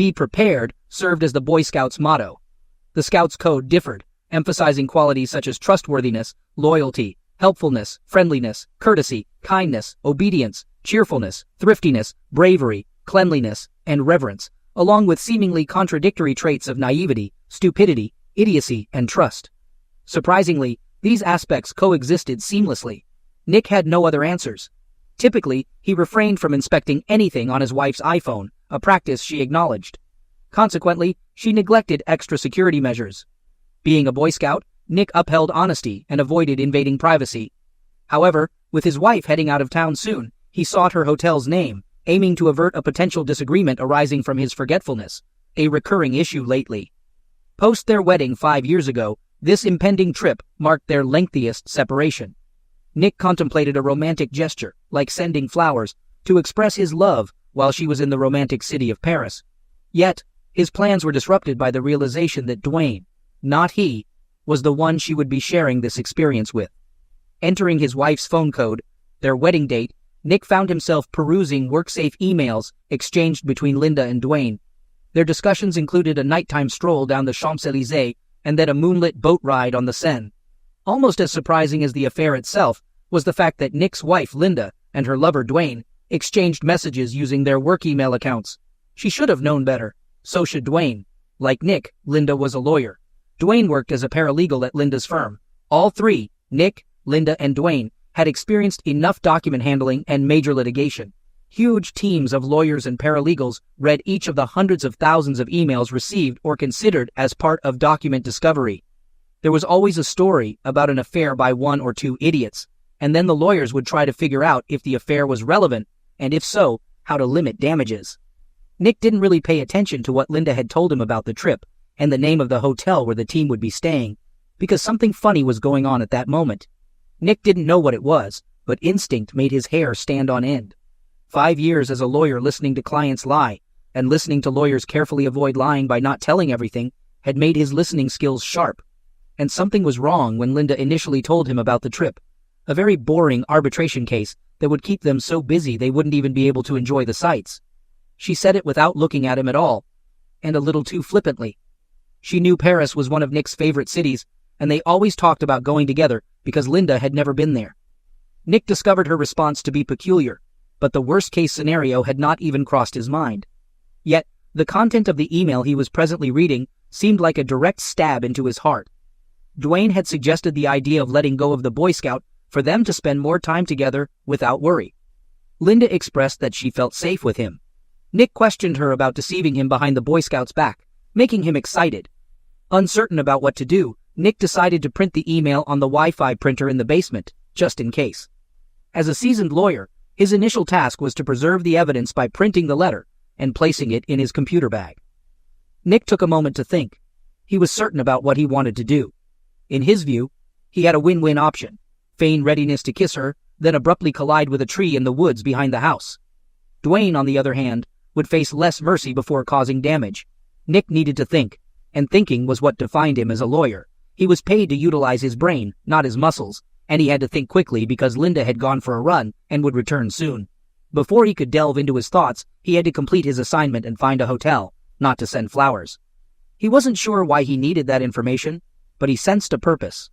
"Be prepared" served as the Boy Scouts' motto. The Scouts' code differed, emphasizing qualities such as trustworthiness, loyalty, helpfulness, friendliness, courtesy, kindness, obedience, cheerfulness, thriftiness, bravery, cleanliness, and reverence, along with seemingly contradictory traits of naivety, stupidity, idiocy, and trust. Surprisingly, these aspects coexisted seamlessly. Nick had no other answers. Typically, he refrained from inspecting anything on his wife's iPhone, a practice she acknowledged. Consequently, she neglected extra security measures. Being a Boy Scout, Nick upheld honesty and avoided invading privacy. However, with his wife heading out of town soon, he sought her hotel's name, aiming to avert a potential disagreement arising from his forgetfulness, a recurring issue lately. Post their wedding 5 years ago, this impending trip marked their lengthiest separation. Nick contemplated a romantic gesture, like sending flowers, to express his love while she was in the romantic city of Paris. Yet, his plans were disrupted by the realization that Dwayne, not he, was the one she would be sharing this experience with. Entering his wife's phone code, their wedding date, Nick found himself perusing work-safe emails exchanged between Linda and Dwayne. Their discussions included a nighttime stroll down the Champs-Élysées and then a moonlit boat ride on the Seine. Almost as surprising as the affair itself was the fact that Nick's wife, Linda, and her lover, Dwayne, exchanged messages using their work email accounts. She should have known better. So should Dwayne. Like Nick, Linda was a lawyer. Dwayne worked as a paralegal at Linda's firm. All three, Nick, Linda, and Dwayne, had experienced enough document handling and major litigation. Huge teams of lawyers and paralegals read each of the hundreds of thousands of emails received or considered as part of document discovery. There was always a story about an affair by one or two idiots, and then the lawyers would try to figure out if the affair was relevant, and if so, how to limit damages. Nick didn't really pay attention to what Linda had told him about the trip and the name of the hotel where the team would be staying, because something funny was going on at that moment. Nick didn't know what it was, but instinct made his hair stand on end. 5 years as a lawyer listening to clients lie, and listening to lawyers carefully avoid lying by not telling everything, had made his listening skills sharp. And something was wrong when Linda initially told him about the trip. A very boring arbitration case that would keep them so busy they wouldn't even be able to enjoy the sights. She said it without looking at him at all, and a little too flippantly. She knew Paris was one of Nick's favorite cities, and they always talked about going together because Linda had never been there. Nick discovered her response to be peculiar, but the worst-case scenario had not even crossed his mind. Yet, the content of the email he was presently reading seemed like a direct stab into his heart. Dwayne had suggested the idea of letting go of the Boy Scout for them to spend more time together without worry. Linda expressed that she felt safe with him. Nick questioned her about deceiving him behind the Boy Scout's back, making him excited. Uncertain about what to do, Nick decided to print the email on the Wi-Fi printer in the basement, just in case. As a seasoned lawyer, his initial task was to preserve the evidence by printing the letter and placing it in his computer bag. Nick took a moment to think. He was certain about what he wanted to do. In his view, he had a win-win option: feign readiness to kiss her, then abruptly collide with a tree in the woods behind the house. Dwayne, on the other hand, would face less mercy before causing damage. Nick needed to think, and thinking was what defined him as a lawyer. He was paid to utilize his brain, not his muscles, and he had to think quickly because Linda had gone for a run and would return soon. Before he could delve into his thoughts, he had to complete his assignment and find a hotel, not to send flowers. He wasn't sure why he needed that information, but he sensed a purpose.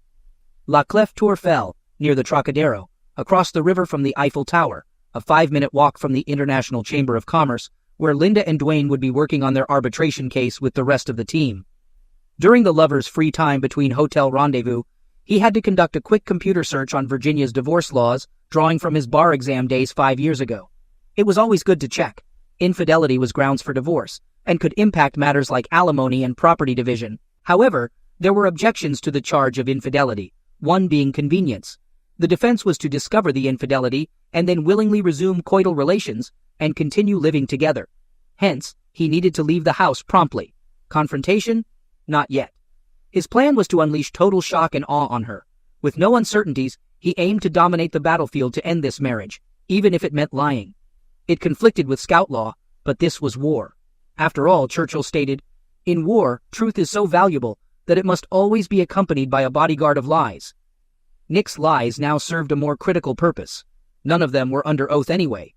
La Clef Tourfell, near the Trocadero, across the river from the Eiffel Tower, a 5-minute walk from the International Chamber of Commerce, where Linda and Dwayne would be working on their arbitration case with the rest of the team. During the lovers' free time between hotel rendezvous, he had to conduct a quick computer search on Virginia's divorce laws, drawing from his bar exam days 5 years ago. It was always good to check. Infidelity was grounds for divorce, and could impact matters like alimony and property division. However, there were objections to the charge of infidelity, one being convenience. The defense was to discover the infidelity and then willingly resume coital relations and continue living together. Hence, he needed to leave the house promptly. Confrontation? Not yet. His plan was to unleash total shock and awe on her. With no uncertainties, he aimed to dominate the battlefield to end this marriage, even if it meant lying. It conflicted with Scout law, but this was war. After all, Churchill stated, "In war, truth is so valuable that it must always be accompanied by a bodyguard of lies." Nick's lies now served a more critical purpose. None of them were under oath anyway.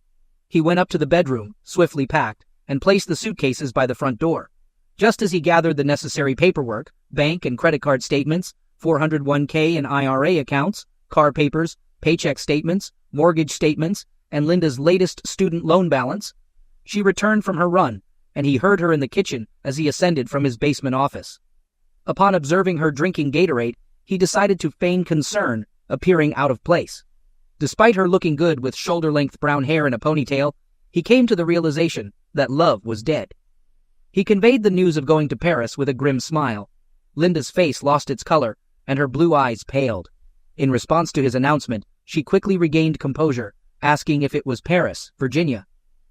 He went up to the bedroom, swiftly packed, and placed the suitcases by the front door. Just as he gathered the necessary paperwork, bank and credit card statements, 401k and IRA accounts, car papers, paycheck statements, mortgage statements, and Linda's latest student loan balance, she returned from her run, and he heard her in the kitchen as he ascended from his basement office. Upon observing her drinking Gatorade, he decided to feign concern, appearing out of place. Despite her looking good with shoulder-length brown hair and a ponytail, he came to the realization that love was dead. He conveyed the news of going to Paris with a grim smile. Linda's face lost its color, and her blue eyes paled. In response to his announcement, she quickly regained composure, asking if it was Paris, Virginia.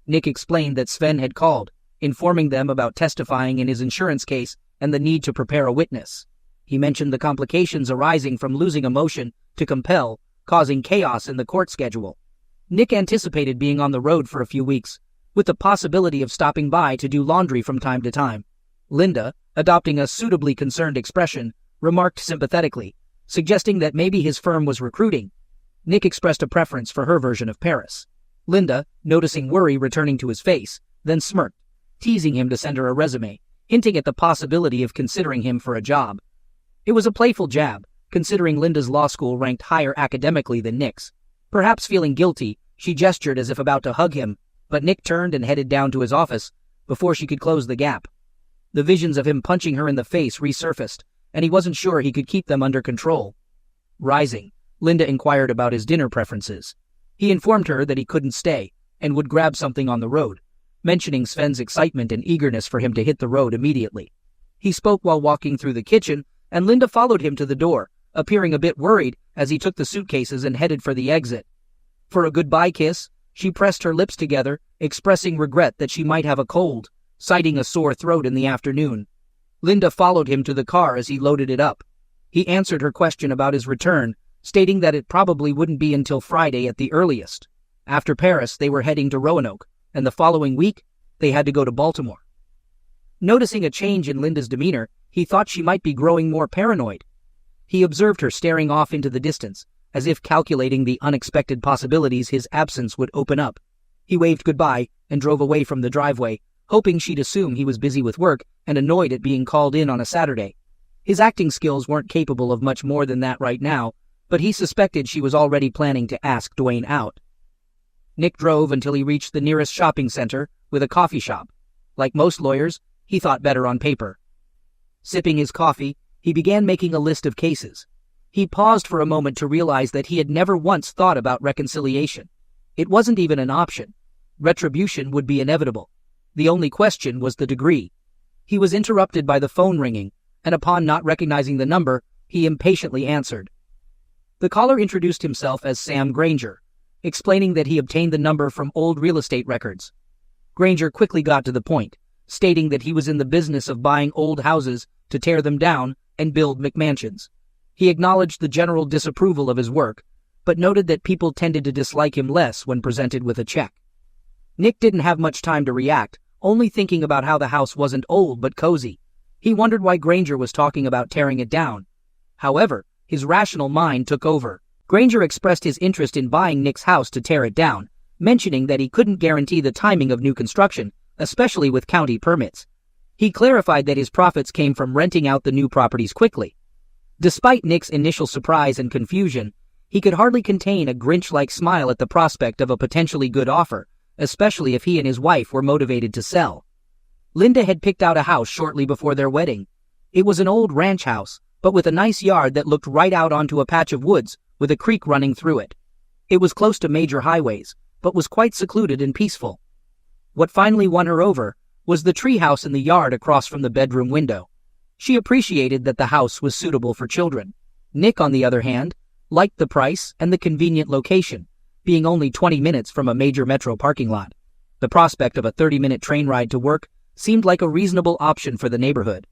Nick explained that Sven had called, informing them about testifying in his insurance case and the need to prepare a witness. He mentioned the complications arising from losing a motion to compel, causing chaos in the court schedule. Nick anticipated being on the road for a few weeks, with the possibility of stopping by to do laundry from time to time. Linda, adopting a suitably concerned expression, remarked sympathetically, suggesting that maybe his firm was recruiting. Nick expressed a preference for her version of Paris. Linda, noticing worry returning to his face, then smirked, teasing him to send her a resume, hinting at the possibility of considering him for a job. It was a playful jab, considering Linda's law school ranked higher academically than Nick's. Perhaps feeling guilty, she gestured as if about to hug him, but Nick turned and headed down to his office before she could close the gap. The visions of him punching her in the face resurfaced, and he wasn't sure he could keep them under control. Rising, Linda inquired about his dinner preferences. He informed her that he couldn't stay, and would grab something on the road, mentioning Sven's excitement and eagerness for him to hit the road immediately. He spoke while walking through the kitchen, and Linda followed him to the door, appearing a bit worried as he took the suitcases and headed for the exit. For a goodbye kiss, she pressed her lips together, expressing regret that she might have a cold, citing a sore throat in the afternoon. Linda followed him to the car as he loaded it up. He answered her question about his return, stating that it probably wouldn't be until Friday at the earliest. After Paris, they were heading to Roanoke, and the following week, they had to go to Baltimore. Noticing a change in Linda's demeanor, he thought she might be growing more paranoid. He observed her staring off into the distance, as if calculating the unexpected possibilities his absence would open up. He waved goodbye and drove away from the driveway, hoping she'd assume he was busy with work and annoyed at being called in on a Saturday. His acting skills weren't capable of much more than that right now, but he suspected she was already planning to ask Dwayne out. Nick drove until he reached the nearest shopping center with a coffee shop. Like most lawyers, he thought better on paper. Sipping his coffee, he began making a list of cases. He paused for a moment to realize that he had never once thought about reconciliation. It wasn't even an option. Retribution would be inevitable. The only question was the degree. He was interrupted by the phone ringing, and upon not recognizing the number, he impatiently answered. The caller introduced himself as Sam Granger, explaining that he obtained the number from old real estate records. Granger quickly got to the point, stating that he was in the business of buying old houses to tear them down and build McMansions. He acknowledged the general disapproval of his work, but noted that people tended to dislike him less when presented with a check. Nick didn't have much time to react, only thinking about how the house wasn't old but cozy. He wondered why Granger was talking about tearing it down. However, his rational mind took over. Granger expressed his interest in buying Nick's house to tear it down, mentioning that he couldn't guarantee the timing of new construction, especially with county permits. He clarified that his profits came from renting out the new properties quickly. Despite Nick's initial surprise and confusion, he could hardly contain a Grinch-like smile at the prospect of a potentially good offer, especially if he and his wife were motivated to sell. Linda had picked out a house shortly before their wedding. It was an old ranch house, but with a nice yard that looked right out onto a patch of woods with a creek running through it. It was close to major highways, but was quite secluded and peaceful. What finally won her over was the treehouse in the yard across from the bedroom window. She appreciated that the house was suitable for children. Nick, on the other hand, liked the price and the convenient location, being only 20 minutes from a major metro parking lot. The prospect of a 30-minute train ride to work seemed like a reasonable option for the neighborhood.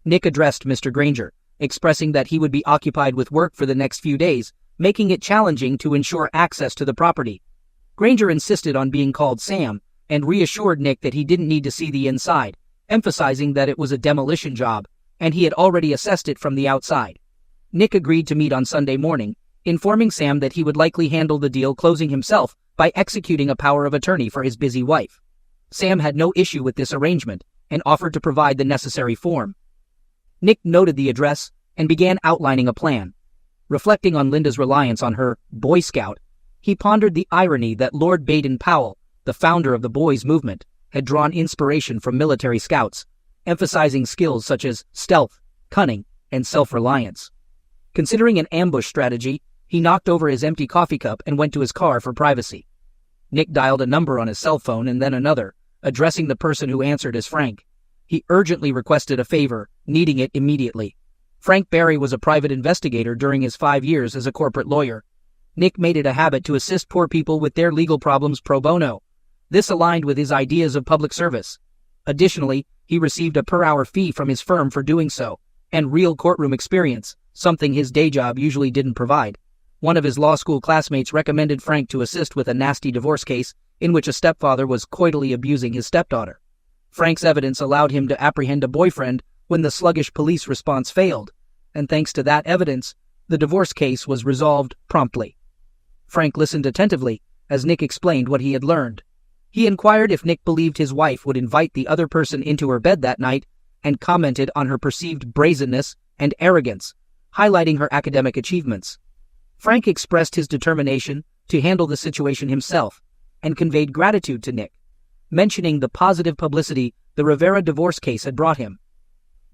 Nick addressed Mr. Granger, expressing that he would be occupied with work for the next few days, making it challenging to ensure access to the property. Granger insisted on being called Sam, and reassured Nick that he didn't need to see the inside, emphasizing that it was a demolition job, and he had already assessed it from the outside. Nick agreed to meet on Sunday morning, informing Sam that he would likely handle the deal closing himself by executing a power of attorney for his busy wife. Sam had no issue with this arrangement and offered to provide the necessary form. Nick noted the address and began outlining a plan. Reflecting on Linda's reliance on her Boy Scout, he pondered the irony that Lord Baden-Powell, the founder of the Boys movement, had drawn inspiration from military scouts, emphasizing skills such as stealth, cunning, and self-reliance. Considering an ambush strategy, he knocked over his empty coffee cup and went to his car for privacy. Nick dialed a number on his cell phone and then another, addressing the person who answered as Frank. He urgently requested a favor, needing it immediately. Frank Barry was a private investigator during his 5 years as a corporate lawyer. Nick made it a habit to assist poor people with their legal problems pro bono. This aligned with his ideas of public service. Additionally, he received a per-hour fee from his firm for doing so, and real courtroom experience, something his day job usually didn't provide. One of his law school classmates recommended Frank to assist with a nasty divorce case in which a stepfather was coitally abusing his stepdaughter. Frank's evidence allowed him to apprehend a boyfriend when the sluggish police response failed, and thanks to that evidence, the divorce case was resolved promptly. Frank listened attentively as Nick explained what he had learned. He inquired if Nick believed his wife would invite the other person into her bed that night and commented on her perceived brazenness and arrogance, highlighting her academic achievements. Frank expressed his determination to handle the situation himself and conveyed gratitude to Nick, mentioning the positive publicity the Rivera divorce case had brought him.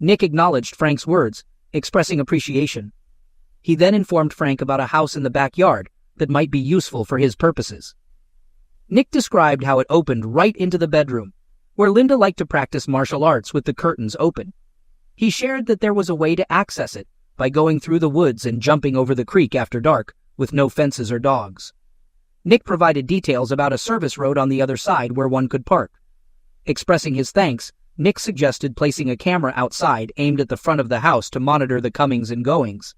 Nick acknowledged Frank's words, expressing appreciation. He then informed Frank about a house in the backyard that might be useful for his purposes. Nick described how it opened right into the bedroom, where Linda liked to practice martial arts with the curtains open. He shared that there was a way to access it by going through the woods and jumping over the creek after dark, with no fences or dogs. Nick provided details about a service road on the other side where one could park. Expressing his thanks, Nick suggested placing a camera outside aimed at the front of the house to monitor the comings and goings.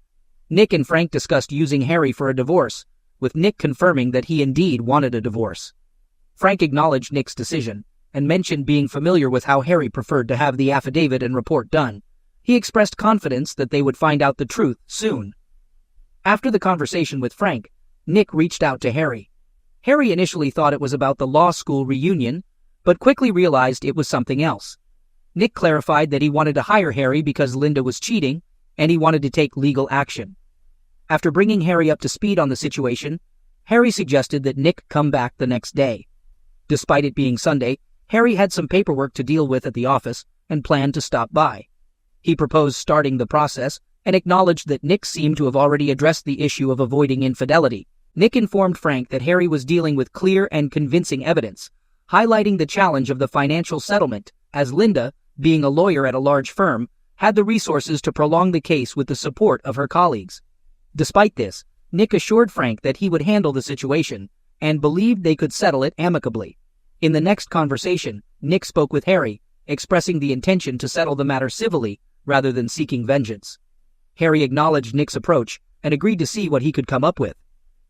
Nick and Frank discussed using Harry for a divorce, with Nick confirming that he indeed wanted a divorce. Frank acknowledged Nick's decision and mentioned being familiar with how Harry preferred to have the affidavit and report done. He expressed confidence that they would find out the truth soon. After the conversation with Frank, Nick reached out to Harry. Harry initially thought it was about the law school reunion, but quickly realized it was something else. Nick clarified that he wanted to hire Harry because Linda was cheating, and he wanted to take legal action. After bringing Harry up to speed on the situation, Harry suggested that Nick come back the next day. Despite it being Sunday, Harry had some paperwork to deal with at the office and planned to stop by. He proposed starting the process and acknowledged that Nick seemed to have already addressed the issue of avoiding infidelity. Nick informed Frank that Harry was dealing with clear and convincing evidence, highlighting the challenge of the financial settlement, as Linda, being a lawyer at a large firm, had the resources to prolong the case with the support of her colleagues. Despite this, Nick assured Frank that he would handle the situation and believed they could settle it amicably. In the next conversation, Nick spoke with Harry, expressing the intention to settle the matter civilly rather than seeking vengeance. Harry acknowledged Nick's approach and agreed to see what he could come up with.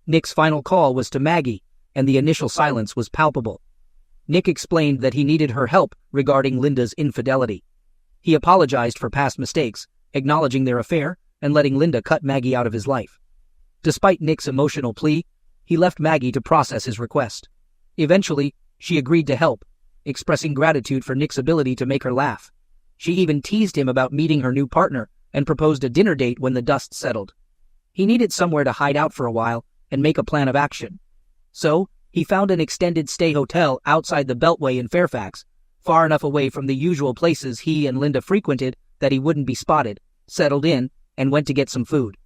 Nick's final call was to Maggie, and the initial silence was palpable. Nick explained that he needed her help regarding Linda's infidelity. He apologized for past mistakes, acknowledging their affair and letting Linda cut Maggie out of his life. Despite Nick's emotional plea, he left Maggie to process his request. Eventually, she agreed to help, expressing gratitude for Nick's ability to make her laugh. She even teased him about meeting her new partner and proposed a dinner date when the dust settled. He needed somewhere to hide out for a while and make a plan of action. So, he found an extended stay hotel outside the Beltway in Fairfax, far enough away from the usual places he and Linda frequented that he wouldn't be spotted, settled in, and went to get some food.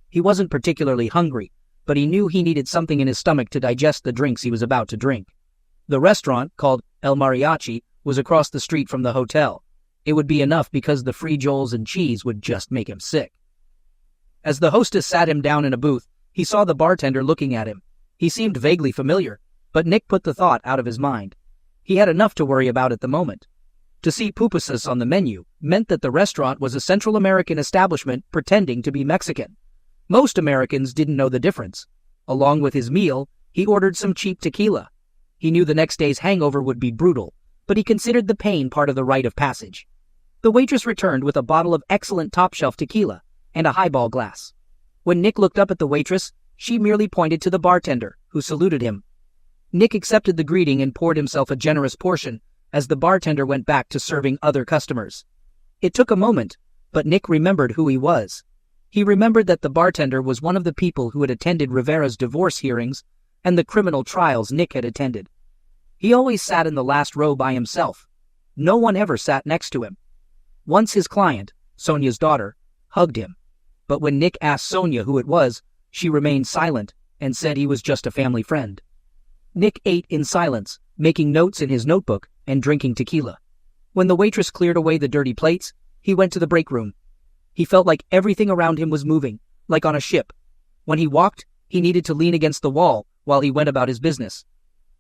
He wasn't particularly hungry, but he knew he needed something in his stomach to digest the drinks he was about to drink. The restaurant, called El Mariachi, was across the street from the hotel. It would be enough because the free Joels and cheese would just make him sick. As the hostess sat him down in a booth, he saw the bartender looking at him. He seemed vaguely familiar, but Nick put the thought out of his mind. He had enough to worry about at the moment. To see pupusas on the menu meant that the restaurant was a Central American establishment pretending to be Mexican. Most Americans didn't know the difference. Along with his meal, he ordered some cheap tequila. He knew the next day's hangover would be brutal, but he considered the pain part of the rite of passage. The waitress returned with a bottle of excellent top-shelf tequila and a highball glass. When Nick looked up at the waitress, she merely pointed to the bartender, who saluted him. Nick accepted the greeting and poured himself a generous portion as the bartender went back to serving other customers. It took a moment, but Nick remembered who he was. He remembered that the bartender was one of the people who had attended Rivera's divorce hearings and the criminal trials Nick had attended. He always sat in the last row by himself. No one ever sat next to him. Once his client, Sonia's daughter, hugged him. But when Nick asked Sonia who it was, she remained silent and said he was just a family friend. Nick ate in silence, making notes in his notebook and drinking tequila. When the waitress cleared away the dirty plates, he went to the break room. He felt like everything around him was moving, like on a ship. When he walked, he needed to lean against the wall while he went about his business.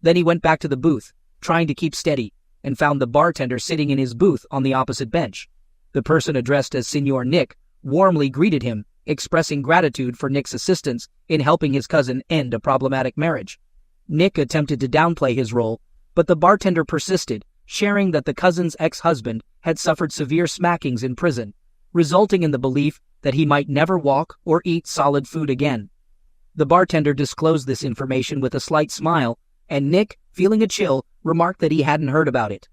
Then he went back to the booth, trying to keep steady, and found the bartender sitting in his booth on the opposite bench. The person addressed as Senor Nick warmly greeted him, expressing gratitude for Nick's assistance in helping his cousin end a problematic marriage. Nick attempted to downplay his role, but the bartender persisted, sharing that the cousin's ex-husband had suffered severe smackings in prison, resulting in the belief that he might never walk or eat solid food again. The bartender disclosed this information with a slight smile, and Nick, feeling a chill, remarked that he hadn't heard about it.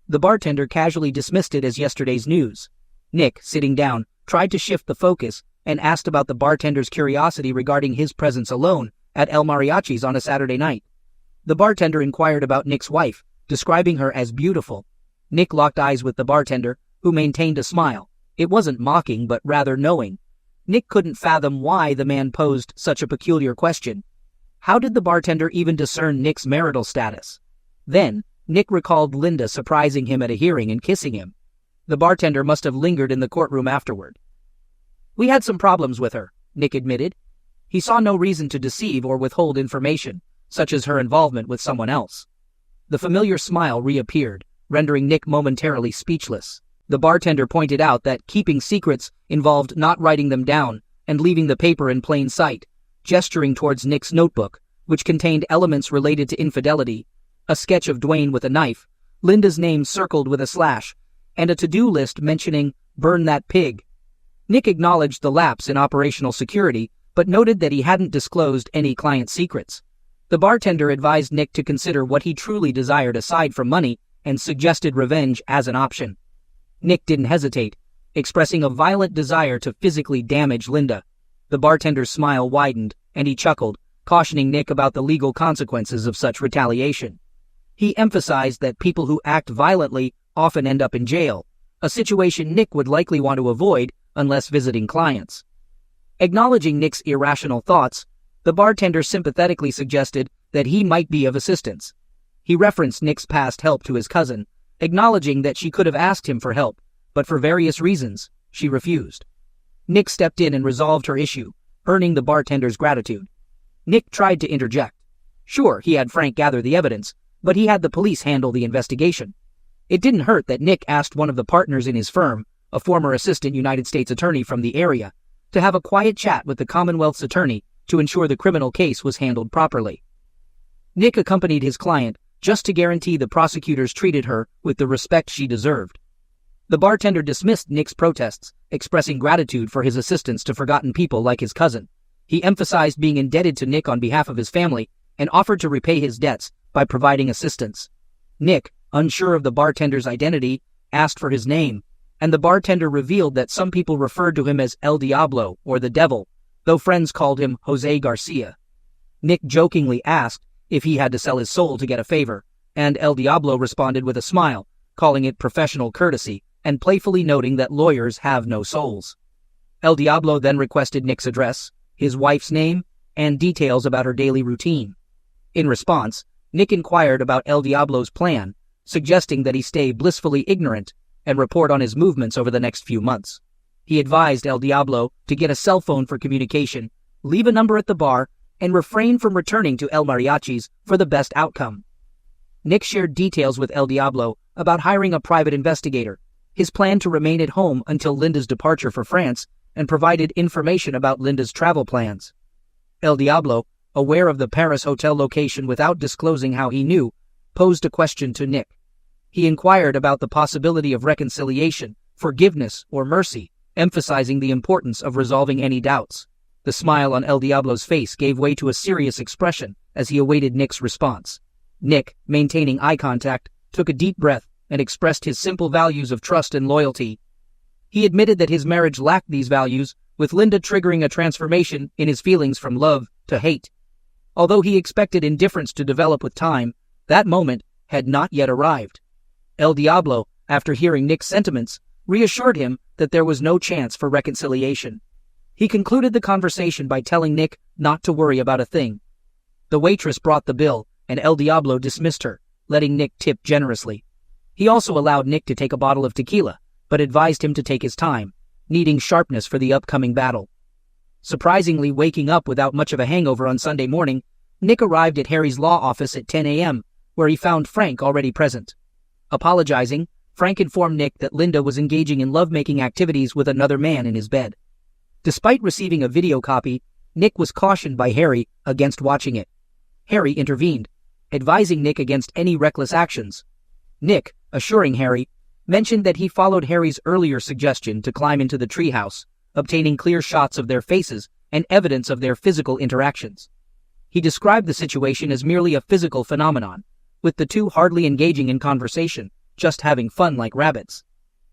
The bartender casually dismissed it as yesterday's news. Nick, sitting down, tried to shift the focus and asked about the bartender's curiosity regarding his presence alone at El Mariachi's on a Saturday night. The bartender inquired about Nick's wife, describing her as beautiful. Nick locked eyes with the bartender, who maintained a smile. It wasn't mocking, but rather knowing. Nick couldn't fathom why the man posed such a peculiar question. How did the bartender even discern Nick's marital status? Then, Nick recalled Linda surprising him at a hearing and kissing him. The bartender must have lingered in the courtroom afterward. "We had some problems with her," Nick admitted. He saw no reason to deceive or withhold information, such as her involvement with someone else. The familiar smile reappeared, rendering Nick momentarily speechless. The bartender pointed out that keeping secrets involved not writing them down and leaving the paper in plain sight, gesturing towards Nick's notebook, which contained elements related to infidelity, a sketch of Dwayne with a knife, Linda's name circled with a slash, and a to-do list mentioning "burn that pig." Nick acknowledged the lapse in operational security, but noted that he hadn't disclosed any client secrets. The bartender advised Nick to consider what he truly desired aside from money and suggested revenge as an option. Nick didn't hesitate, expressing a violent desire to physically damage Linda. The bartender's smile widened, and he chuckled, cautioning Nick about the legal consequences of such retaliation. He emphasized that people who act violently often end up in jail, a situation Nick would likely want to avoid unless visiting clients. Acknowledging Nick's irrational thoughts, the bartender sympathetically suggested that he might be of assistance. He referenced Nick's past help to his cousin, acknowledging that she could have asked him for help, but for various reasons, she refused. Nick stepped in and resolved her issue, earning the bartender's gratitude. Nick tried to interject. Sure, he had Frank gather the evidence, but he had the police handle the investigation. It didn't hurt that Nick asked one of the partners in his firm, a former assistant United States attorney from the area, to have a quiet chat with the Commonwealth's attorney to ensure the criminal case was handled properly. Nick accompanied his client just to guarantee the prosecutors treated her with the respect she deserved. The bartender dismissed Nick's protests, expressing gratitude for his assistance to forgotten people like his cousin. He emphasized being indebted to Nick on behalf of his family and offered to repay his debts by providing assistance. Nick, unsure of the bartender's identity, asked for his name, and the bartender revealed that some people referred to him as El Diablo or the Devil, though friends called him Jose Garcia. Nick jokingly asked if he had to sell his soul to get a favor, and El Diablo responded with a smile, calling it professional courtesy, and playfully noting that lawyers have no souls. El Diablo then requested Nick's address, his wife's name, and details about her daily routine. In response, Nick inquired about El Diablo's plan, suggesting that he stay blissfully ignorant and report on his movements over the next few months. He advised El Diablo to get a cell phone for communication, leave a number at the bar, and refrain from returning to El Mariachi's for the best outcome. Nick shared details with El Diablo about hiring a private investigator, his plan to remain at home until Linda's departure for France, and provided information about Linda's travel plans. El Diablo, aware of the Paris hotel location without disclosing how he knew, posed a question to Nick. He inquired about the possibility of reconciliation, forgiveness, or mercy, emphasizing the importance of resolving any doubts. The smile on El Diablo's face gave way to a serious expression as he awaited Nick's response. Nick, maintaining eye contact, took a deep breath and expressed his simple values of trust and loyalty. He admitted that his marriage lacked these values, with Linda triggering a transformation in his feelings from love to hate. Although he expected indifference to develop with time, that moment had not yet arrived. El Diablo, after hearing Nick's sentiments, reassured him that there was no chance for reconciliation. He concluded the conversation by telling Nick not to worry about a thing. The waitress brought the bill, and El Diablo dismissed her, letting Nick tip generously. He also allowed Nick to take a bottle of tequila, but advised him to take his time, needing sharpness for the upcoming battle. Surprisingly, waking up without much of a hangover on Sunday morning, Nick arrived at Harry's law office at 10 a.m., where he found Frank already present. Apologizing, Frank informed Nick that Linda was engaging in lovemaking activities with another man in his bed. Despite receiving a video copy, Nick was cautioned by Harry against watching it. Harry intervened, advising Nick against any reckless actions. Nick, assuring Harry, mentioned that he followed Harry's earlier suggestion to climb into the treehouse, obtaining clear shots of their faces and evidence of their physical interactions. He described the situation as merely a physical phenomenon, with the two hardly engaging in conversation, just having fun like rabbits.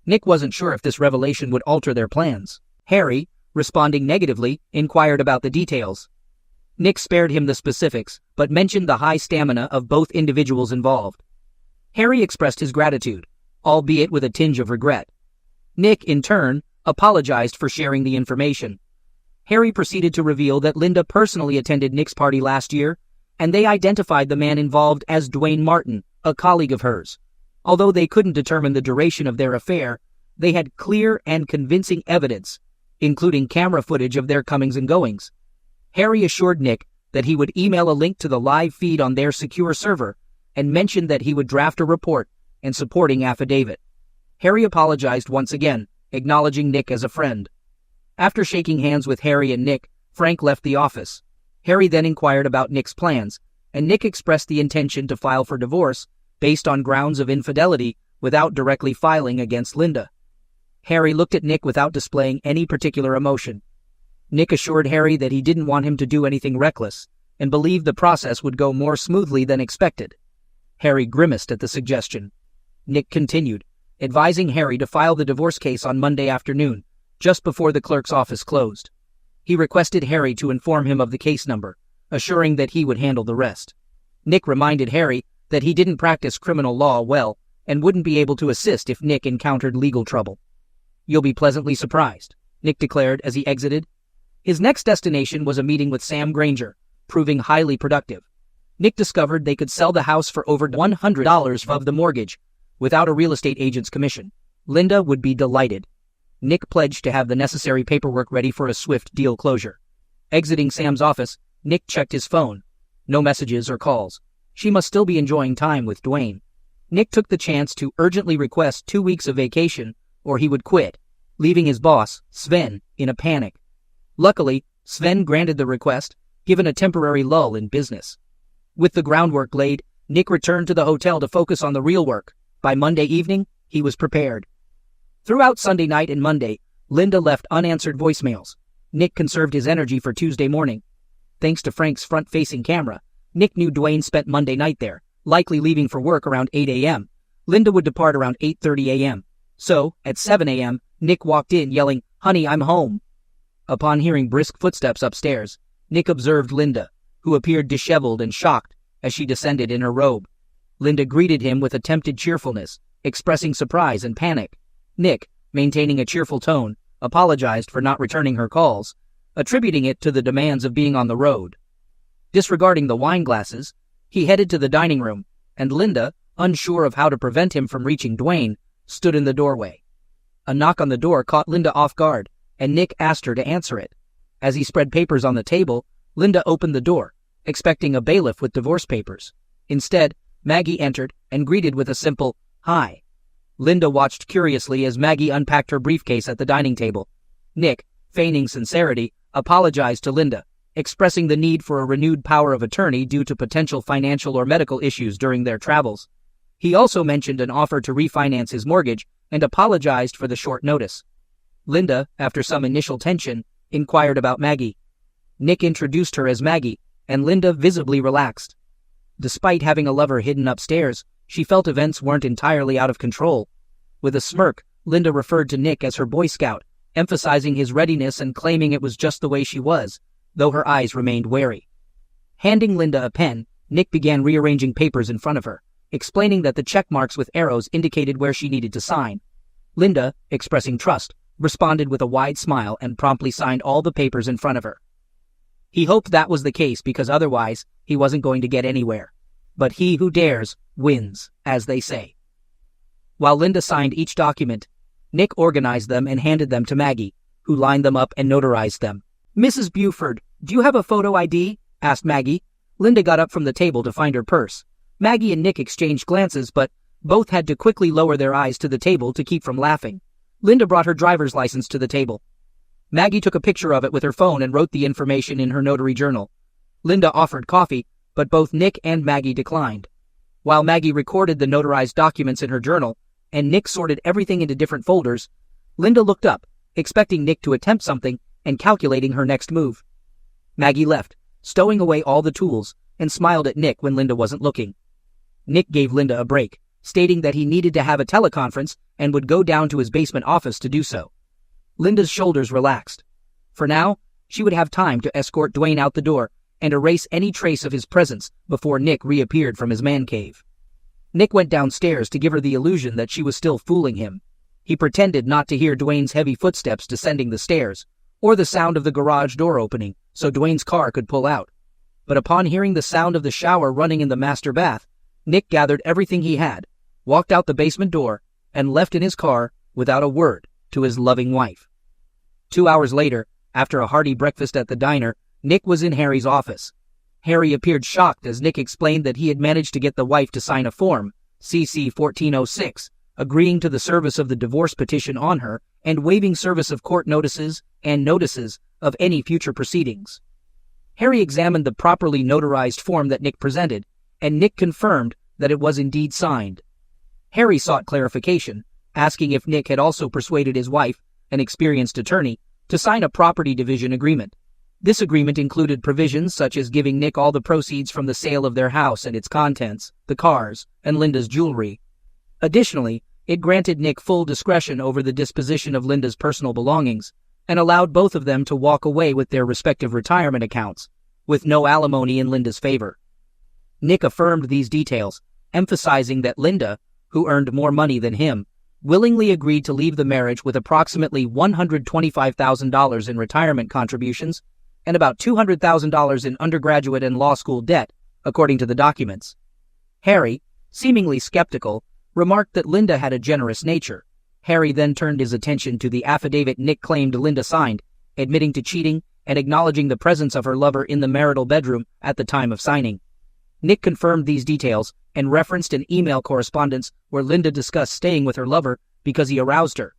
Nick wasn't sure if this revelation would alter their plans. Harry, responding negatively, inquired about the details. Nick spared him the specifics, but mentioned the high stamina of both individuals involved. Harry expressed his gratitude, albeit with a tinge of regret. Nick, in turn, apologized for sharing the information. Harry proceeded to reveal that Linda personally attended Nick's party last year, and they identified the man involved as Dwayne Martin, a colleague of hers. Although they couldn't determine the duration of their affair, they had clear and convincing evidence, including camera footage of their comings and goings. Harry assured Nick that he would email a link to the live feed on their secure server, and mentioned that he would draft a report and supporting affidavit. Harry apologized once again, acknowledging Nick as a friend. After shaking hands with Harry and Nick, Frank left the office. Harry then inquired about Nick's plans, and Nick expressed the intention to file for divorce based on grounds of infidelity without directly filing against Linda. Harry looked at Nick without displaying any particular emotion. Nick assured Harry that he didn't want him to do anything reckless, and believed the process would go more smoothly than expected. Harry grimaced at the suggestion. Nick continued, advising Harry to file the divorce case on Monday afternoon, just before the clerk's office closed. He requested Harry to inform him of the case number, assuring that he would handle the rest. Nick reminded Harry that he didn't practice criminal law well and wouldn't be able to assist if Nick encountered legal trouble. "You'll be pleasantly surprised," Nick declared as he exited. His next destination was a meeting with Sam Granger, proving highly productive. Nick discovered they could sell the house for over $100 above the mortgage, without a real estate agent's commission. Linda would be delighted. Nick pledged to have the necessary paperwork ready for a swift deal closure. Exiting Sam's office, Nick checked his phone. No messages or calls. She must still be enjoying time with Dwayne. Nick took the chance to urgently request 2 weeks of vacation, or he would quit, leaving his boss, Sven, in a panic. Luckily, Sven granted the request, given a temporary lull in business. With the groundwork laid, Nick returned to the hotel to focus on the real work. By Monday evening, he was prepared. Throughout Sunday night and Monday, Linda left unanswered voicemails. Nick conserved his energy for Tuesday morning. Thanks to Frank's front-facing camera, Nick knew Dwayne spent Monday night there, likely leaving for work around 8 a.m. Linda would depart around 8:30 a.m. So, at 7 a.m., Nick walked in yelling, "Honey, I'm home." Upon hearing brisk footsteps upstairs, Nick observed Linda, who appeared disheveled and shocked as she descended in her robe. Linda greeted him with attempted cheerfulness, expressing surprise and panic. Nick, maintaining a cheerful tone, apologized for not returning her calls, attributing it to the demands of being on the road. Disregarding the wine glasses, he headed to the dining room, and Linda, unsure of how to prevent him from reaching Dwayne, stood in the doorway. A knock on the door caught Linda off guard, and Nick asked her to answer it. As he spread papers on the table, Linda opened the door, expecting a bailiff with divorce papers. Instead, Maggie entered and greeted with a simple, "Hi." Linda watched curiously as Maggie unpacked her briefcase at the dining table. Nick, feigning sincerity, apologized to Linda, expressing the need for a renewed power of attorney due to potential financial or medical issues during their travels. He also mentioned an offer to refinance his mortgage and apologized for the short notice. Linda, after some initial tension, inquired about Maggie. Nick introduced her as Maggie, and Linda visibly relaxed. Despite having a lover hidden upstairs, she felt events weren't entirely out of control. With a smirk, Linda referred to Nick as her Boy Scout, emphasizing his readiness and claiming it was just the way she was, though her eyes remained wary. Handing Linda a pen, Nick began rearranging papers in front of her, explaining that the check marks with arrows indicated where she needed to sign. Linda, expressing trust, responded with a wide smile and promptly signed all the papers in front of her. He hoped that was the case because otherwise, he wasn't going to get anywhere. But he who dares, wins, as they say. While Linda signed each document, Nick organized them and handed them to Maggie, who lined them up and notarized them. "Mrs. Buford, do you have a photo ID?" asked Maggie. Linda got up from the table to find her purse. Maggie and Nick exchanged glances, but both had to quickly lower their eyes to the table to keep from laughing. Linda brought her driver's license to the table. Maggie took a picture of it with her phone and wrote the information in her notary journal. Linda offered coffee, but both Nick and Maggie declined. While Maggie recorded the notarized documents in her journal, and Nick sorted everything into different folders, Linda looked up, expecting Nick to attempt something and calculating her next move. Maggie left, stowing away all the tools, and smiled at Nick when Linda wasn't looking. Nick gave Linda a break, stating that he needed to have a teleconference and would go down to his basement office to do so. Linda's shoulders relaxed. For now, she would have time to escort Dwayne out the door and erase any trace of his presence before Nick reappeared from his man cave. Nick went downstairs to give her the illusion that she was still fooling him. He pretended not to hear Dwayne's heavy footsteps descending the stairs, or the sound of the garage door opening, so Dwayne's car could pull out. But upon hearing the sound of the shower running in the master bath, Nick gathered everything he had, walked out the basement door, and left in his car, without a word, to his loving wife. 2 hours later, after a hearty breakfast at the diner, Nick was in Harry's office. Harry appeared shocked as Nick explained that he had managed to get the wife to sign a form, CC 1406, agreeing to the service of the divorce petition on her and waiving service of court notices and notices of any future proceedings. Harry examined the properly notarized form that Nick presented, and Nick confirmed that it was indeed signed. Harry sought clarification, asking if Nick had also persuaded his wife, an experienced attorney, to sign a property division agreement. This agreement included provisions such as giving Nick all the proceeds from the sale of their house and its contents, the cars, and Linda's jewelry. Additionally, it granted Nick full discretion over the disposition of Linda's personal belongings, and allowed both of them to walk away with their respective retirement accounts, with no alimony in Linda's favor. Nick affirmed these details, emphasizing that Linda, who earned more money than him, willingly agreed to leave the marriage with approximately $125,000 in retirement contributions and about $200,000 in undergraduate and law school debt, according to the documents. Harry, seemingly skeptical, remarked that Linda had a generous nature. Harry then turned his attention to the affidavit Nick claimed Linda signed, admitting to cheating and acknowledging the presence of her lover in the marital bedroom at the time of signing. Nick confirmed these details and referenced an email correspondence where Linda discussed staying with her lover because he aroused her.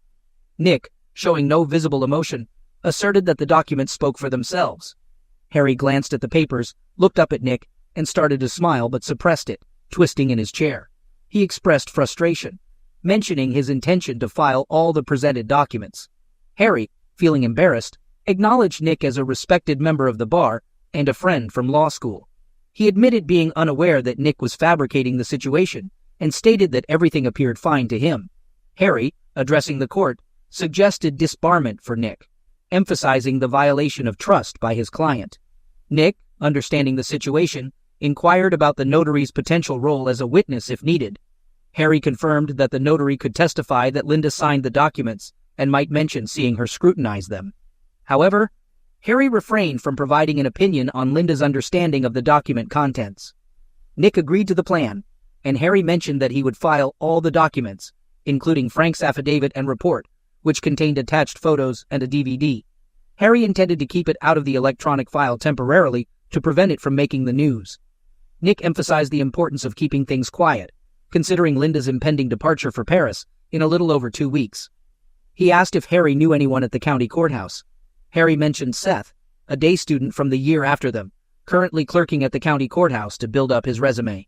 Nick, showing no visible emotion, asserted that the documents spoke for themselves. Harry glanced at the papers, looked up at Nick, and started to smile but suppressed it, twisting in his chair. He expressed frustration, mentioning his intention to file all the presented documents. Harry, feeling embarrassed, acknowledged Nick as a respected member of the bar and a friend from law school. He admitted being unaware that Nick was fabricating the situation and stated that everything appeared fine to him. Harry, addressing the court, suggested disbarment for Nick, emphasizing the violation of trust by his client. Nick, understanding the situation, inquired about the notary's potential role as a witness if needed. Harry confirmed that the notary could testify that Linda signed the documents and might mention seeing her scrutinize them. However, Harry refrained from providing an opinion on Linda's understanding of the document contents. Nick agreed to the plan, and Harry mentioned that he would file all the documents, including Frank's affidavit and report, which contained attached photos and a DVD. Harry intended to keep it out of the electronic file temporarily to prevent it from making the news. Nick emphasized the importance of keeping things quiet, considering Linda's impending departure for Paris in a little over 2 weeks. He asked if Harry knew anyone at the county courthouse. Harry mentioned Seth, a day student from the year after them, currently clerking at the county courthouse to build up his resume.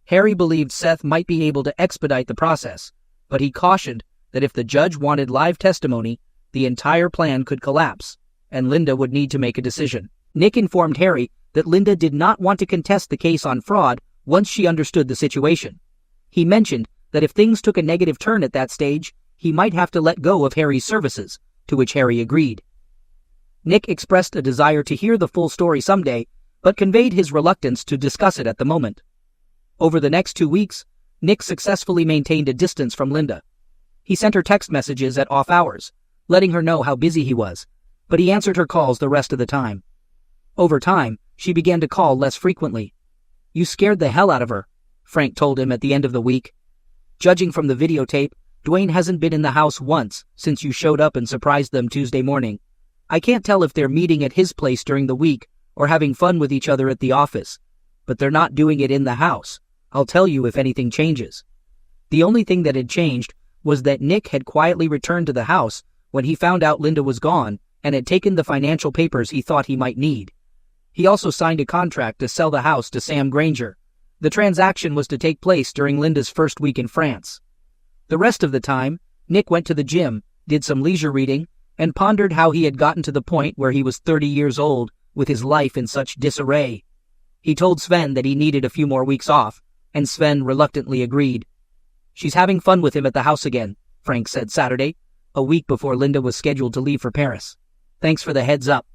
Harry believed Seth might be able to expedite the process, but he cautioned that if the judge wanted live testimony, the entire plan could collapse, and Linda would need to make a decision. Nick informed Harry that Linda did not want to contest the case on fraud once she understood the situation. He mentioned that if things took a negative turn at that stage, he might have to let go of Harry's services, to which Harry agreed. Nick expressed a desire to hear the full story someday, but conveyed his reluctance to discuss it at the moment. Over the next 2 weeks, Nick successfully maintained a distance from Linda. He sent her text messages at off hours, letting her know how busy he was, but he answered her calls the rest of the time. Over time, she began to call less frequently. "You scared the hell out of her," Frank told him at the end of the week. "Judging from the videotape, Dwayne hasn't been in the house once since you showed up and surprised them Tuesday morning. I can't tell if they're meeting at his place during the week or having fun with each other at the office, but they're not doing it in the house. I'll tell you if anything changes." The only thing that had changed was that Nick had quietly returned to the house when he found out Linda was gone and had taken the financial papers he thought he might need. He also signed a contract to sell the house to Sam Granger. The transaction was to take place during Linda's first week in France. The rest of the time, Nick went to the gym, did some leisure reading, and pondered how he had gotten to the point where he was 30 years old with his life in such disarray. He told Sven that he needed a few more weeks off, and Sven reluctantly agreed. "She's having fun with him at the house again," Frank said Saturday, a week before Linda was scheduled to leave for Paris. "Thanks for the heads up,"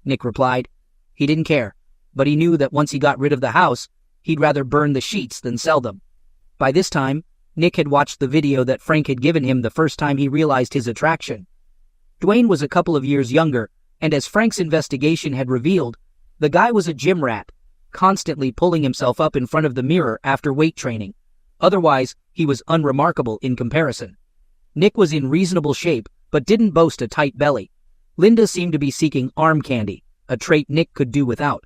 Nick replied. He didn't care, but he knew that once he got rid of the house, he'd rather burn the sheets than sell them. By this time, Nick had watched the video that Frank had given him the first time he realized his attraction. Dwayne was a couple of years younger, and as Frank's investigation had revealed, the guy was a gym rat, constantly pulling himself up in front of the mirror after weight training. Otherwise, he was unremarkable in comparison. Nick was in reasonable shape, but didn't boast a tight belly. Linda seemed to be seeking arm candy, a trait Nick could do without.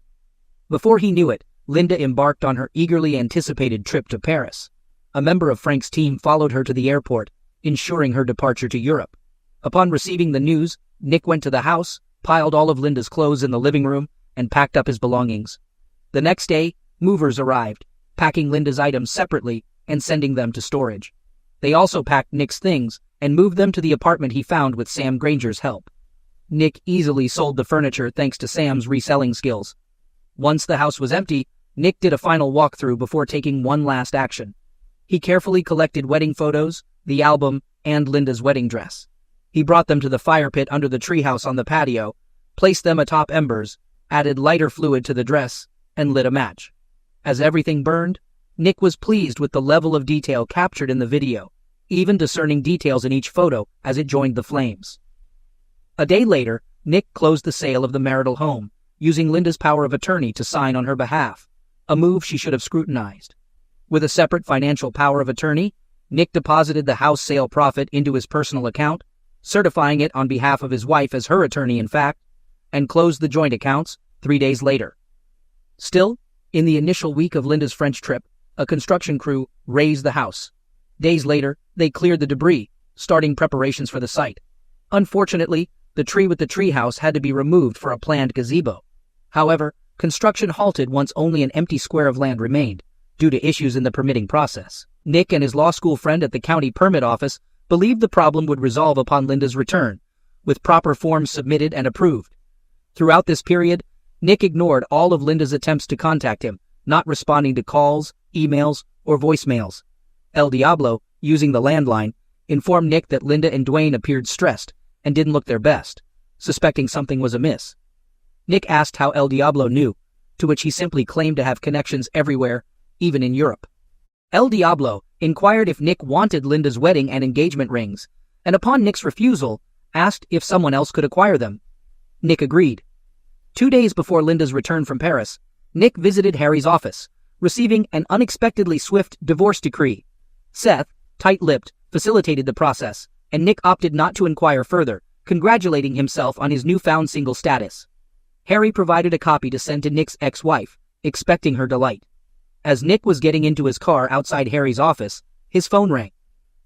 Before he knew it, Linda embarked on her eagerly anticipated trip to Paris. A member of Frank's team followed her to the airport, ensuring her departure to Europe. Upon receiving the news, Nick went to the house, piled all of Linda's clothes in the living room, and packed up his belongings. The next day, movers arrived, packing Linda's items separately and sending them to storage. They also packed Nick's things and moved them to the apartment he found with Sam Granger's help. Nick easily sold the furniture thanks to Sam's reselling skills. Once the house was empty, Nick did a final walkthrough before taking one last action. He carefully collected wedding photos, the album, and Linda's wedding dress. He brought them to the fire pit under the treehouse on the patio, placed them atop embers, added lighter fluid to the dress, and lit a match. As everything burned, Nick was pleased with the level of detail captured in the video, even discerning details in each photo as it joined the flames. A day later, Nick closed the sale of the marital home, using Linda's power of attorney to sign on her behalf, a move she should have scrutinized. With a separate financial power of attorney, Nick deposited the house sale profit into his personal account, certifying it on behalf of his wife as her attorney in fact, and closed the joint accounts 3 days later. Still, in the initial week of Linda's French trip, a construction crew razed the house. Days later, they cleared the debris, starting preparations for the site. Unfortunately, the tree with the treehouse had to be removed for a planned gazebo. However, construction halted once only an empty square of land remained, due to issues in the permitting process. Nick and his law school friend at the county permit office believed the problem would resolve upon Linda's return, with proper forms submitted and approved. Throughout this period, Nick ignored all of Linda's attempts to contact him, not responding to calls, emails, or voicemails. El Diablo, using the landline, informed Nick that Linda and Dwayne appeared stressed and didn't look their best, suspecting something was amiss. Nick asked how El Diablo knew, to which he simply claimed to have connections everywhere, even in Europe. El Diablo inquired if Nick wanted Linda's wedding and engagement rings, and upon Nick's refusal, asked if someone else could acquire them. Nick agreed. 2 days before Linda's return from Paris, Nick visited Harry's office, receiving an unexpectedly swift divorce decree. Seth, tight-lipped, facilitated the process, and Nick opted not to inquire further, congratulating himself on his newfound single status. Harry provided a copy to send to Nick's ex-wife, expecting her delight. As Nick was getting into his car outside Harry's office, his phone rang.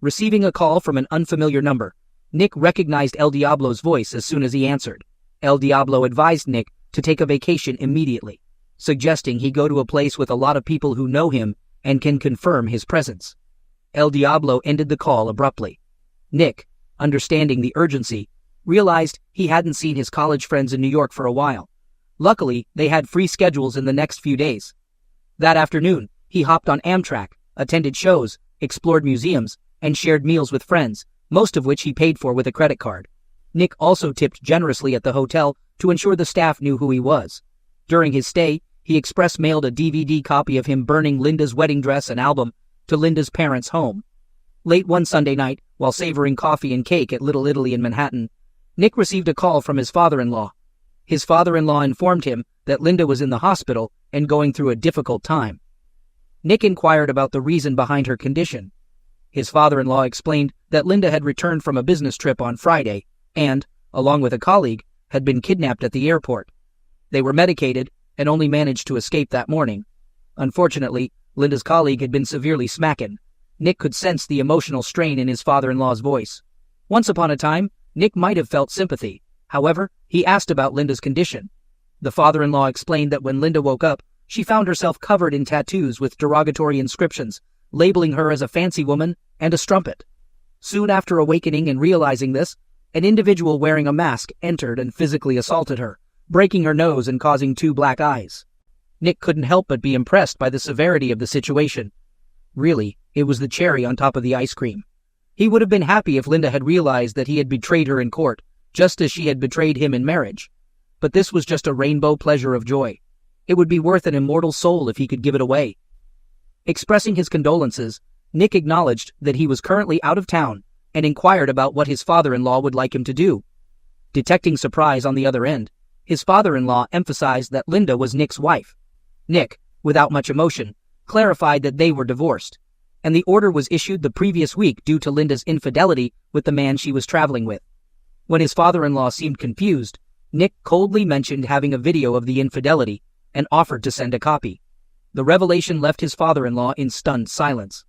Receiving a call from an unfamiliar number, Nick recognized El Diablo's voice as soon as he answered. El Diablo advised Nick to take a vacation immediately, suggesting he go to a place with a lot of people who know him and can confirm his presence. El Diablo ended the call abruptly. Nick, understanding the urgency, realized he hadn't seen his college friends in New York for a while. Luckily, they had free schedules in the next few days. That afternoon, he hopped on Amtrak, attended shows, explored museums, and shared meals with friends, most of which he paid for with a credit card. Nick also tipped generously at the hotel to ensure the staff knew who he was. During his stay, he express mailed a DVD copy of him burning Linda's wedding dress and album to Linda's parents' home. Late one Sunday night, while savoring coffee and cake at Little Italy in Manhattan, Nick received a call from his father-in-law. His father-in-law informed him that Linda was in the hospital and going through a difficult time. Nick inquired about the reason behind her condition. His father-in-law explained that Linda had returned from a business trip on Friday and, along with a colleague, had been kidnapped at the airport. They were medicated and only managed to escape that morning. Unfortunately, Linda's colleague had been severely smacking. Nick could sense the emotional strain in his father-in-law's voice. Once upon a time, Nick might have felt sympathy. However, he asked about Linda's condition. The father-in-law explained that when Linda woke up, she found herself covered in tattoos with derogatory inscriptions, labeling her as a fancy woman and a strumpet. Soon after awakening and realizing this, an individual wearing a mask entered and physically assaulted her, breaking her nose and causing 2 black eyes. Nick couldn't help but be impressed by the severity of the situation. Really, it was the cherry on top of the ice cream. He would have been happy if Linda had realized that he had betrayed her in court, just as she had betrayed him in marriage. But this was just a rainbow pleasure of joy. It would be worth an immortal soul if he could give it away. Expressing his condolences, Nick acknowledged that he was currently out of town and inquired about what his father-in-law would like him to do. Detecting surprise on the other end, his father-in-law emphasized that Linda was Nick's wife. Nick, without much emotion, clarified that they were divorced, and the order was issued the previous week due to Linda's infidelity with the man she was traveling with. When his father-in-law seemed confused, Nick coldly mentioned having a video of the infidelity and offered to send a copy. The revelation left his father-in-law in stunned silence.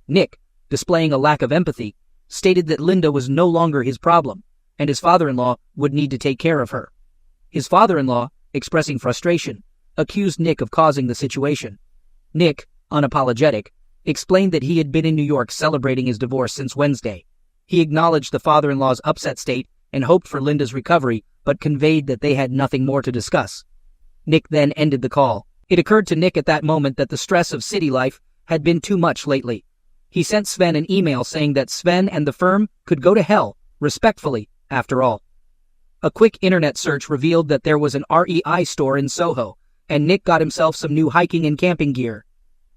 Nick, displaying a lack of empathy, stated that Linda was no longer his problem, and his father-in-law would need to take care of her. His father-in-law, expressing frustration, accused Nick of causing the situation. Nick, unapologetic, explained that he had been in New York celebrating his divorce since Wednesday. He acknowledged the father-in-law's upset state and hoped for Linda's recovery, but conveyed that they had nothing more to discuss. Nick then ended the call. It occurred to Nick at that moment that the stress of city life had been too much lately. He sent Sven an email saying that Sven and the firm could go to hell, respectfully, after all. A quick internet search revealed that there was an REI store in Soho, and Nick got himself some new hiking and camping gear.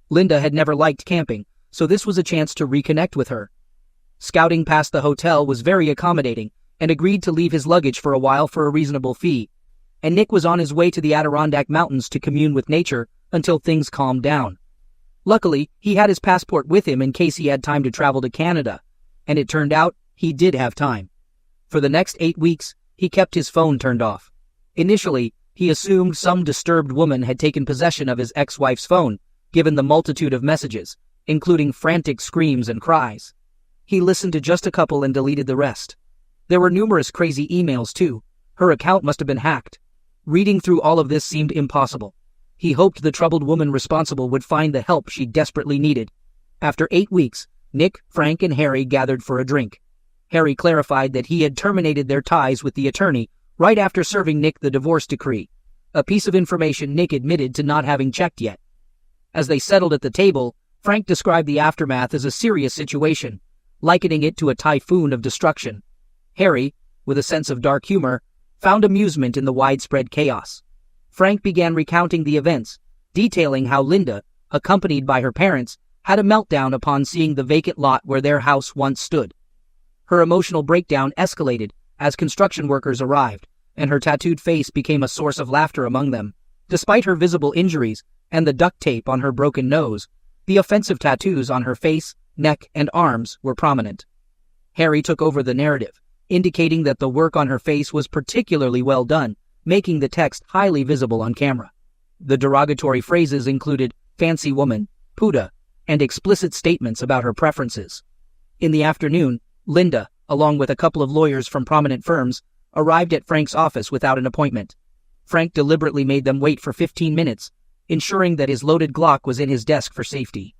Linda had never liked camping, so this was a chance to reconnect with her. Scouting past the hotel was very accommodating, and agreed to leave his luggage for a while for a reasonable fee. And Nick was on his way to the Adirondack Mountains to commune with nature until things calmed down. Luckily, he had his passport with him in case he had time to travel to Canada, and it turned out he did have time. For the next 8 weeks, he kept his phone turned off. Initially, he assumed some disturbed woman had taken possession of his ex-wife's phone, given the multitude of messages, including frantic screams and cries. He listened to just a couple and deleted the rest. There were numerous crazy emails too. Her account must have been hacked. Reading through all of this seemed impossible. He hoped the troubled woman responsible would find the help she desperately needed. After 8 weeks, Nick, Frank, and Harry gathered for a drink. Harry clarified that he had terminated their ties with the attorney right after serving Nick the divorce decree, a piece of information Nick admitted to not having checked yet. As they settled at the table, Frank described the aftermath as a serious situation, likening it to a typhoon of destruction. Harry, with a sense of dark humor, found amusement in the widespread chaos. Frank began recounting the events, detailing how Linda, accompanied by her parents, had a meltdown upon seeing the vacant lot where their house once stood. Her emotional breakdown escalated as construction workers arrived, and her tattooed face became a source of laughter among them. Despite her visible injuries and the duct tape on her broken nose, the offensive tattoos on her face, neck, and arms were prominent. Harry took over the narrative, indicating that the work on her face was particularly well done, making the text highly visible on camera. The derogatory phrases included fancy woman, puta, and explicit statements about her preferences. In the afternoon, Linda, along with a couple of lawyers from prominent firms, arrived at Frank's office without an appointment. Frank deliberately made them wait for 15 minutes, ensuring that his loaded Glock was in his desk for safety.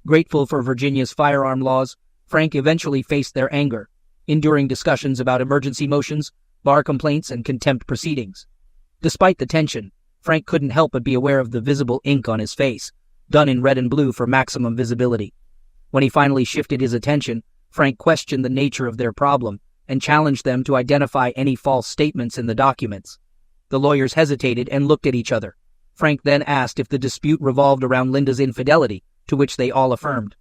Grateful for Virginia's firearm laws, Frank eventually faced their anger, enduring discussions about emergency motions, bar complaints, and contempt proceedings. Despite the tension, Frank couldn't help but be aware of the visible ink on his face, done in red and blue for maximum visibility. When he finally shifted his attention, Frank questioned the nature of their problem and challenged them to identify any false statements in the documents. The lawyers hesitated and looked at each other. Frank then asked if the dispute revolved around Linda's infidelity, to which they all affirmed.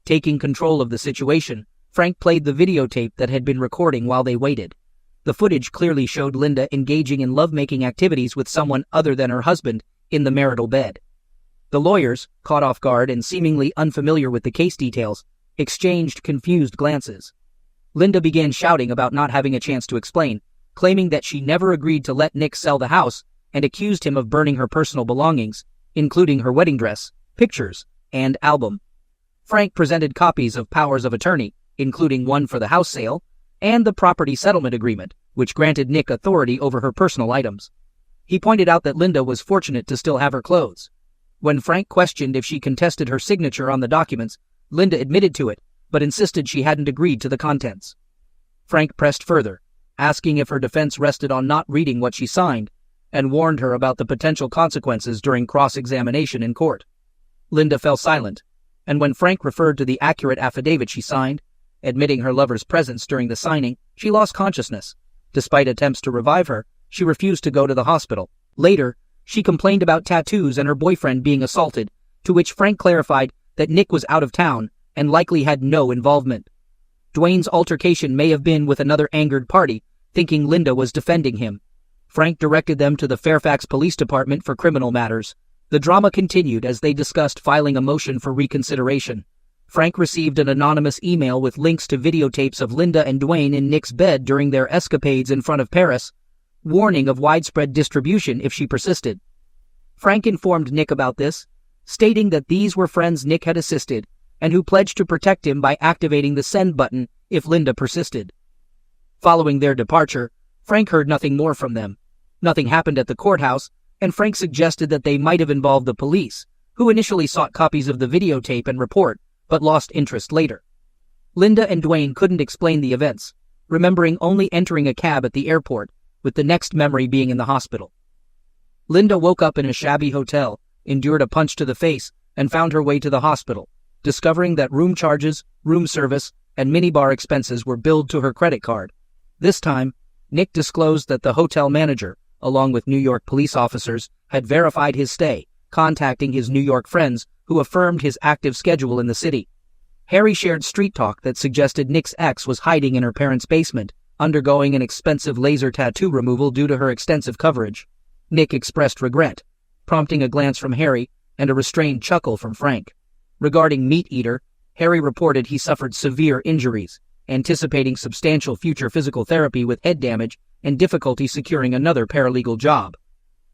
Taking control of the situation, Frank played the videotape that had been recording while they waited. The footage clearly showed Linda engaging in lovemaking activities with someone other than her husband in the marital bed. The lawyers, caught off guard and seemingly unfamiliar with the case details, exchanged confused glances. Linda began shouting about not having a chance to explain, claiming that she never agreed to let Nick sell the house, and accused him of burning her personal belongings, including her wedding dress, pictures, and album. Frank presented copies of powers of attorney, including one for the house sale, and the property settlement agreement, which granted Nick authority over her personal items. He pointed out that Linda was fortunate to still have her clothes. When Frank questioned if she contested her signature on the documents, Linda admitted to it, but insisted she hadn't agreed to the contents. Frank pressed further, asking if her defense rested on not reading what she signed, and warned her about the potential consequences during cross-examination in court. Linda fell silent, and when Frank referred to the accurate affidavit she signed, admitting her lover's presence during the signing, she lost consciousness. Despite attempts to revive her, she refused to go to the hospital. Later, she complained about tattoos and her boyfriend being assaulted, to which Frank clarified that Nick was out of town and likely had no involvement. Dwayne's altercation may have been with another angered party, thinking Linda was defending him. Frank directed them to the Fairfax Police Department for criminal matters. The drama continued as they discussed filing a motion for reconsideration. Frank received an anonymous email with links to videotapes of Linda and Dwayne in Nick's bed during their escapades in front of Paris, warning of widespread distribution if she persisted. Frank informed Nick about this, stating that these were friends Nick had assisted, and who pledged to protect him by activating the send button if Linda persisted. Following their departure, Frank heard nothing more from them. Nothing happened at the courthouse, and Frank suggested that they might have involved the police, who initially sought copies of the videotape and report, but lost interest later. Linda and Dwayne couldn't explain the events, remembering only entering a cab at the airport, with the next memory being in the hospital. Linda woke up in a shabby hotel, endured a punch to the face, and found her way to the hospital, discovering that room charges, room service, and minibar expenses were billed to her credit card. This time, Nick disclosed that the hotel manager, along with New York police officers, had verified his stay, contacting his New York friends who affirmed his active schedule in the city. Harry shared street talk that suggested Nick's ex was hiding in her parents' basement, undergoing an expensive laser tattoo removal due to her extensive coverage. Nick expressed regret, prompting a glance from Harry and a restrained chuckle from Frank. Regarding Meat Eater, Harry reported he suffered severe injuries, anticipating substantial future physical therapy with head damage and difficulty securing another paralegal job.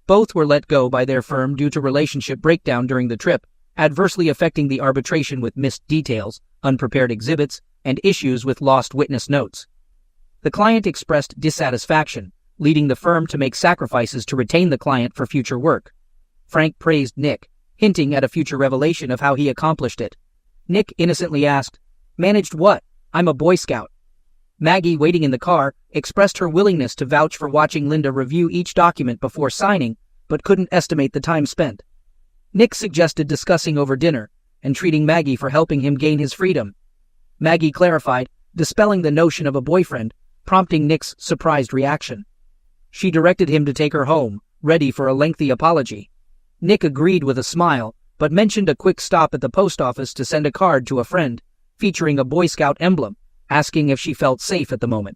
Both were let go by their firm due to relationship breakdown during the trip, adversely affecting the arbitration with missed details, unprepared exhibits, and issues with lost witness notes. The client expressed dissatisfaction, leading the firm to make sacrifices to retain the client for future work. Frank praised Nick, hinting at a future revelation of how he accomplished it. Nick innocently asked, "Managed what? I'm a Boy Scout." Maggie, waiting in the car, expressed her willingness to vouch for watching Linda review each document before signing, but couldn't estimate the time spent. Nick suggested discussing over dinner and treating Maggie for helping him gain his freedom. Maggie clarified, dispelling the notion of a boyfriend, prompting Nick's surprised reaction. She directed him to take her home, ready for a lengthy apology. Nick agreed with a smile, but mentioned a quick stop at the post office to send a card to a friend, featuring a Boy Scout emblem, asking if she felt safe at the moment.